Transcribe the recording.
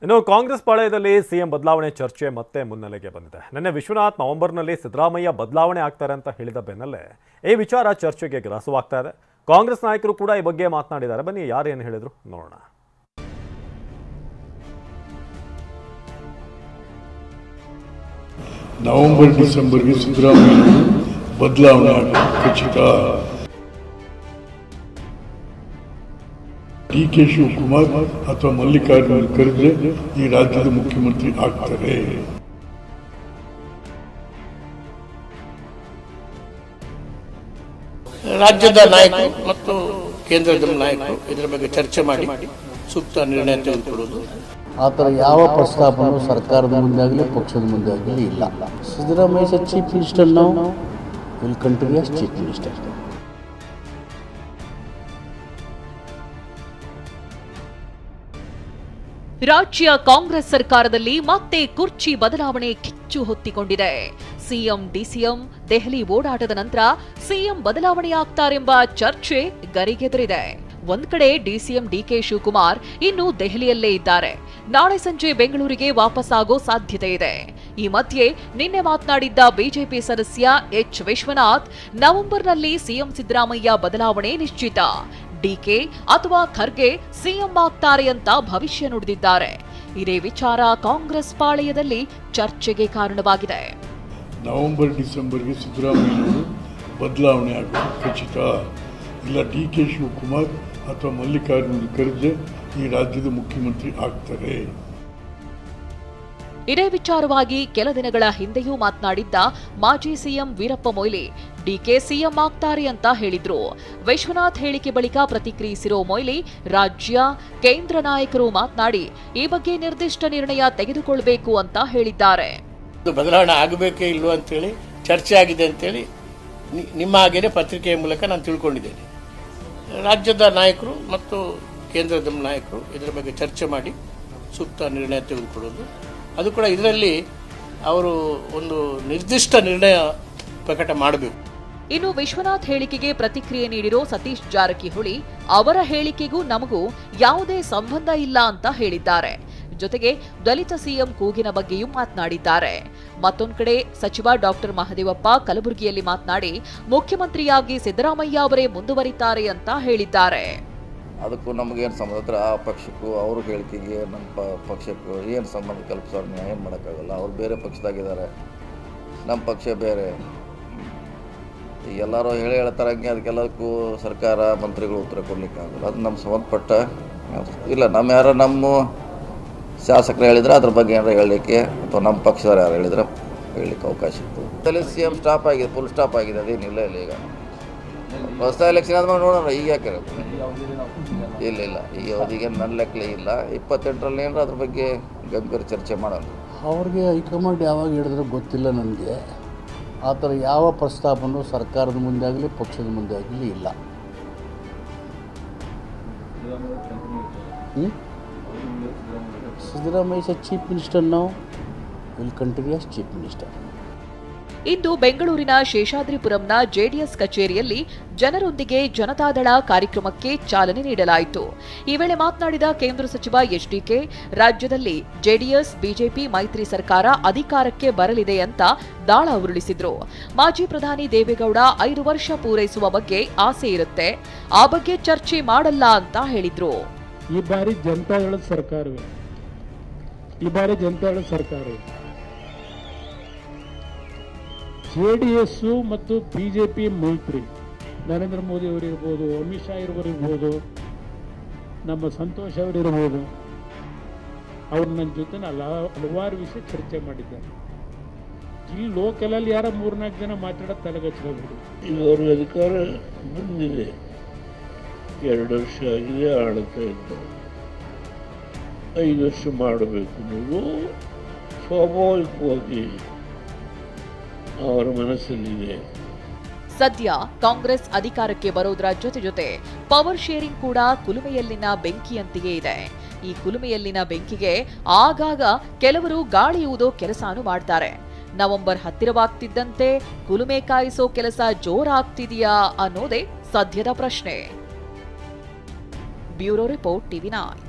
ಇನ್ನು ಕಾಂಗ್ರೆಸ್ ಪಾಳೆಯದಲ್ಲಿ ಸಿಎಂ ಬದಲಾವಣೆ ಚರ್ಚೆ ಮತ್ತೆ ಮುನ್ನೆಲೆಗೆ ಬಂದಿದೆ. ನಿನ್ನೆ ವಿಶ್ವನಾಥ್ ನವೆಂಬರ್ನಲ್ಲಿ ಸಿದ್ದರಾಮಯ್ಯ ಬದಲಾವಣೆ ಆಗ್ತಾರೆ ಅಂತ ಹೇಳಿದ ಬೆನ್ನಲ್ಲೇ ಈ ವಿಚಾರ ಚರ್ಚೆಗೆ ಗ್ರಾಸವಾಗ್ತಾ ಇದೆ. ಕಾಂಗ್ರೆಸ್ ನಾಯಕರು ಕೂಡ ಈ ಬಗ್ಗೆ ಮಾತನಾಡಿದ್ದಾರೆ. ಬನ್ನಿ ಯಾರು ಏನು ಹೇಳಿದ್ರು ನೋಡೋಣ. ನವೆಂಬರ್ ಡಿಸೆಂಬರ್ಗೆ ಸಿದ್ದರಾಮಯ್ಯ ಬದಲಾವಣೆ ಖಚಿತ. ಡಿ.ಕೆ. ಶಿವಕುಮಾರ್ ಅಥವಾ ಮಲ್ಲಿಕಾರ್ಜುನ ಖರ್ಗೆ ಈ ರಾಜ್ಯದ ಮುಖ್ಯಮಂತ್ರಿ ಆಗ್ತಾರೆ. ರಾಜ್ಯದ ನಾಯಕರು ಮತ್ತು ಕೇಂದ್ರದ ನಾಯಕರು ಇದರ ಬಗ್ಗೆ ಚರ್ಚೆ ಮಾಡಿ ಸೂಕ್ತ ನಿರ್ಣಯ ತೆಗೆದುಕೊಳ್ಳುವುದು. ಆ ಥರ ಯಾವ ಪ್ರಸ್ತಾಪನೂ ಸರ್ಕಾರದ ಮುಂದೆ ಆಗಲಿ ಪಕ್ಷದ ಮುಂದೆ ಆಗಲಿ ಇಲ್ಲ. ಸಿದ್ದರಾಮಯ್ಯ ಚೀಫ್ ಮಿನಿಸ್ಟರ್, ನಾವು will continue as chief minister. ರಾಜ್ಯ ಕಾಂಗ್ರೆಸ್ ಸರ್ಕಾರದಲ್ಲಿ ಮತ್ತೆ ಕುರ್ಚಿ ಬದಲಾವಣೆ ಕಿಚ್ಚು ಹೊತ್ತಿಕೊಂಡಿದೆ. ಸಿಎಂ ಡಿಸಿಎಂ ದೆಹಲಿ ಓಡಾಟದ ನಂತರ ಸಿಎಂ ಬದಲಾವಣೆಯಾಗ್ತಾರೆಂಬ ಚರ್ಚೆ ಗರಿಗೆದರಿದೆ. ಒಂದ್ ಕಡೆ ಡಿಸಿಎಂ ಡಿ.ಕೆ. ಶಿವಕುಮಾರ್ ಇನ್ನು ದೆಹಲಿಯಲ್ಲೇ ಇದ್ದಾರೆ. ನಾಳೆ ಸಂಜೆ ಬೆಂಗಳೂರಿಗೆ ವಾಪಸ್ಸಾಗೋ ಸಾಧ್ಯತೆ ಇದೆ. ಈ ಮಧ್ಯೆ ನಿನ್ನೆ ಮಾತನಾಡಿದ್ದ ಬಿಜೆಪಿ ಸದಸ್ಯ ಎಚ್ ವಿಶ್ವನಾಥ್, ನವೆಂಬರ್ನಲ್ಲಿ ಸಿಎಂ ಸಿದ್ದರಾಮಯ್ಯ ಬದಲಾವಣೆ ನಿಶ್ಚಿತ, ಡಿಕೆ ಅಥವಾ ಖರ್ಗೆ ಸಿಎಂ ಆಗ್ತಾರೆ ಅಂತ ಭವಿಷ್ಯ ನುಡಿದಿದ್ದಾರೆ. ಇದೇ ವಿಚಾರ ಕಾಂಗ್ರೆಸ್ ಪಾಳೆಯದಲ್ಲಿ ಚರ್ಚೆಗೆ ಕಾರಣವಾಗಿದೆ. ನವೆಂಬರ್ ಡಿಸೆಂಬರ್ಗೆ ಸಿದ್ದರಾಮಯ್ಯ ಬದಲಾವಣೆ ಆಗೋದು ಖಚಿತ. ಇಲ್ಲ ಡಿ.ಕೆ. ಶಿವಕುಮಾರ್ ಅಥವಾ ಮಲ್ಲಿಕಾರ್ಜುನ ಖರ್ಗೆ ಈ ರಾಜ್ಯದ ಮುಖ್ಯಮಂತ್ರಿ ಆಗ್ತಾರೆ. ಇದೇ ವಿಚಾರವಾಗಿ ಕೆಲ ದಿನಗಳ ಹಿಂದೆಯೂ ಮಾತನಾಡಿದ್ದ ಮಾಜಿ ಸಿಎಂ ವೀರಪ್ಪ ಮೊಯ್ಲಿ, ಡಿಕೆ ಸಿಎಂ ಆಗ್ತಾರೆ ಅಂತ ಹೇಳಿದ್ರು. ವಿಶ್ವನಾಥ್ ಹೇಳಿಕೆ ಬಳಿಕ ಪ್ರತಿಕ್ರಿಯಿಸಿರೋ ಮೊಯ್ಲಿ, ರಾಜ್ಯ ಕೇಂದ್ರ ನಾಯಕರು ಮಾತನಾಡಿ ಈ ಬಗ್ಗೆ ನಿರ್ದಿಷ್ಟ ನಿರ್ಣಯ ತೆಗೆದುಕೊಳ್ಳಬೇಕು ಅಂತ ಹೇಳಿದ್ದಾರೆ. ಬದಲಾವಣೆ ಆಗಬೇಕೇ ಇಲ್ವೋ ಅಂತೇಳಿ ಚರ್ಚೆ ಆಗಿದೆ ಅಂತೇಳಿ ನಿಮ್ಮ ಹಾಗೇನೆ ಪತ್ರಿಕೆಯ ಮೂಲಕ ನಾನು ತಿಳ್ಕೊಂಡಿದ್ದೇನೆ. ರಾಜ್ಯದ ನಾಯಕರು ಮತ್ತು ಕೇಂದ್ರದ ನಾಯಕರು ಇದರ ಬಗ್ಗೆ ಚರ್ಚೆ ಮಾಡಿ ಸೂಕ್ತ ನಿರ್ಣಯ ತೆಗೆದುಕೊಳ್ಳೋದು. ಅದು ಕೂಡ ಇದರಲ್ಲಿ ಅವರು ಒಂದು ನಿರ್ದಿಷ್ಟ ನಿರ್ಣಯ ಪ್ರಕಟ ಮಾಡಬೇಕು. ಇನ್ನು ವಿಶ್ವನಾಥ್ ಹೇಳಿಕೆಗೆ ಪ್ರತಿಕ್ರಿಯೆ ನೀಡಿರೋ ಸತೀಶ್ ಜಾರಕಿಹೊಳಿ, ಅವರ ಹೇಳಿಕೆಗೂ ನಮಗೂ ಯಾವುದೇ ಸಂಬಂಧ ಇಲ್ಲ ಅಂತ ಹೇಳಿದ್ದಾರೆ. ಜೊತೆಗೆ ದಲಿತ ಸಿಎಂ ಕೂಗಿನ ಬಗ್ಗೆಯೂ ಮಾತನಾಡಿದ್ದಾರೆ. ಮತ್ತೊಂದು ಕಡೆ ಸಚಿವ ಡಾಕ್ಟರ್ ಮಹದೇವಪ್ಪ ಕಲಬುರಗಿಯಲ್ಲಿ ಮಾತನಾಡಿ, ಮುಖ್ಯಮಂತ್ರಿಯಾಗಿ ಸಿದ್ದರಾಮಯ್ಯ ಅವರೇ ಮುಂದುವರಿತಾರೆ ಅಂತ ಹೇಳಿದ್ದಾರೆ. ಅದಕ್ಕೂ ನಮಗೇನು ಸಂಬಂಧ, ಆ ಪಕ್ಷಕ್ಕೂ ಅವ್ರ ಹೇಳಿಕೆಗೆ ನಮ್ಮ ಪಕ್ಷಕ್ಕೂ ಏನು ಸಂಬಂಧ ಕಲ್ಪಿಸೋರು ಏನು ಮಾಡೋಕ್ಕಾಗಲ್ಲ. ಅವ್ರು ಬೇರೆ ಪಕ್ಷದಾಗಿದ್ದಾರೆ, ನಮ್ಮ ಪಕ್ಷ ಬೇರೆ. ಎಲ್ಲರೂ ಹೇಳ್ತಾರಂಗೆ ಅದಕ್ಕೆಲ್ಲದಕ್ಕೂ ಸರ್ಕಾರ ಮಂತ್ರಿಗಳು ಉತ್ತರ ಕೊಡಲಿಕ್ಕಾಗಲ್ಲ. ಅದು ನಮ್ಮ ಸಂಬಂಧಪಟ್ಟ ಇಲ್ಲ. ನಮ್ಮ ಶಾಸಕರು ಹೇಳಿದ್ರೆ ಅದ್ರ ಬಗ್ಗೆ ಏನಾರು ಹೇಳಲಿಕ್ಕೆ ಅಥವಾ ನಮ್ಮ ಪಕ್ಷದವ್ರು ಯಾರು ಹೇಳಿದ್ರೆ ಹೇಳಲಿಕ್ಕೆ ಅವಕಾಶ ಇತ್ತು. ಅಲ್ಲಿ ಸಿ ಎಮ್ ಸ್ಟಾಪ್ ಆಗಿದೆ, ಫುಲ್ ಸ್ಟಾಪ್ ಆಗಿದೆ, ಅದೇನಿಲ್ಲ ಇಲ್ಲ. ಈಗ ಹೊಸ ಎಲೆಕ್ಷನ್ ಆದ್ಮೇಲೆ ನೋಡೋಣ. ಈಗ ಯಾಕೆ ಇಲ್ಲ ಈ ಅವಧಿಗೆ ನನ್ನ ಲೆಕ್ಕಲೇ ಇಲ್ಲ. 28ರಲ್ಲಿ ಏನಾರು ಅದ್ರ ಬಗ್ಗೆ ಗಂಭೀರ ಚರ್ಚೆ ಮಾಡೋಣ. ಅವ್ರಿಗೆ ಹೈಕಮಾಂಡ್ ಯಾವಾಗ ಹೇಳಿದ್ರೆ ಗೊತ್ತಿಲ್ಲ ನನಗೆ. ಆ ಥರ ಯಾವ ಪ್ರಸ್ತಾಪನೂ ಸರ್ಕಾರದ ಮುಂದೆ ಆಗಲಿ ಪಕ್ಷದ ಮುಂದೆ ಆಗಲಿ ಇಲ್ಲ. ಸಿದ್ದರಾಮಯ್ಯ ಚೀಫ್ ಮಿನಿಸ್ಟರ್, ನಾವು will continue as chief minister. ಇಂದು ಬೆಂಗಳೂರಿನ ಶೇಷಾದ್ರಿಪುರಂನ ಜೆಡಿಎಸ್ ಕಚೇರಿಯಲ್ಲಿ ಜನರೊಂದಿಗೆ ಜನತಾದಳ ಕಾರ್ಯಕ್ರಮಕ್ಕೆ ಚಾಲನೆ ನೀಡಲಾಯಿತು. ಈ ವೇಳೆ ಮಾತನಾಡಿದ ಕೇಂದ್ರ ಸಚಿವ ಎಚ್ಡಿಕೆ, ರಾಜ್ಯದಲ್ಲಿ ಜೆಡಿಎಸ್ ಬಿಜೆಪಿ ಮೈತ್ರಿ ಸರ್ಕಾರ ಅಧಿಕಾರಕ್ಕೆ ಬರಲಿದೆ ಅಂತ ದಾಳ ಉರುಳಿಸಿದ್ರು. ಮಾಜಿ ಪ್ರಧಾನಿ ದೇವೇಗೌಡ 5 ವರ್ಷ ಪೂರೈಸುವ ಬಗ್ಗೆ ಆಸೆ ಇರುತ್ತೆ, ಆ ಬಗ್ಗೆ ಚರ್ಚೆ ಮಾಡಲ್ಲ ಅಂತ ಹೇಳಿದ್ರು. ಈ ಬಾರಿ ಜನತಾದಳ ಸರ್ಕಾರವೇ ಜೆಡಿಎಸ್ ಮತ್ತು ಬಿಜೆಪಿ ಮೈತ್ರಿ, ನರೇಂದ್ರ ಮೋದಿ ಅವರಿರ್ಬೋದು, ಅಮಿತ್ ಶಾ ಇರ್ಬೋದು, ನಮ್ಮ ಸಂತೋಷ್ ಅವರಿರ್ಬೋದು, ಅವ್ರು ನನ್ನ ಜೊತೆ ಹಲವಾರು ವಿಷಯ ಚರ್ಚೆ ಮಾಡಿದ್ದಾರೆ. ಇಲ್ಲಿ ಲೋಕಲಲ್ಲಿ ಯಾರ 3-4 ಜನ ಮಾತಾಡೋದು ತಲೆಗಚ್ಚಬಹುದು. ಇವರು ಅಧಿಕಾರ ಬಂದಿದೆ, 2 ವರ್ಷ ಆಗಿದೆ, ಆಳ್ತಾ ಇದ್ದಾರೆ. 5 ವರ್ಷ ಮಾಡಬೇಕು ನೀವು ಸ್ವಾಭಾವಿಕವಾಗಿ ಅವರ ಮನಸ್ಸಲ್ಲಿದೆ. ಸದ್ಯ ಕಾಂಗ್ರೆಸ್ ಅಧಿಕಾರಕ್ಕೆ ಬರೋದ್ರ ಜೊತೆ ಪವರ್ ಶೇರಿಂಗ್ ಕೂಡ ಕುಲುಮೆಯಲ್ಲಿನ ಬೆಂಕಿಯಂತೆಯೇ ಇದೆ. ಈ ಕುಲುಮೆಯಲ್ಲಿನ ಬೆಂಕಿಗೆ ಆಗಾಗ ಕೆಲವರು ಗಾಳಿ ಊದೋ ಕೆಲಸನೂ ಮಾಡ್ತಾರೆ. ನವೆಂಬರ್ ಹತ್ತಿರವಾಗ್ತಿದ್ದಂತೆ ಕುಲುಮೆ ಕಾಯಿಸೋ ಕೆಲಸ ಜೋರಾಗ್ತಿದೆಯಾ ಅನ್ನೋದೇ ಸದ್ಯದ ಪ್ರಶ್ನೆ. Bureau report, TV9.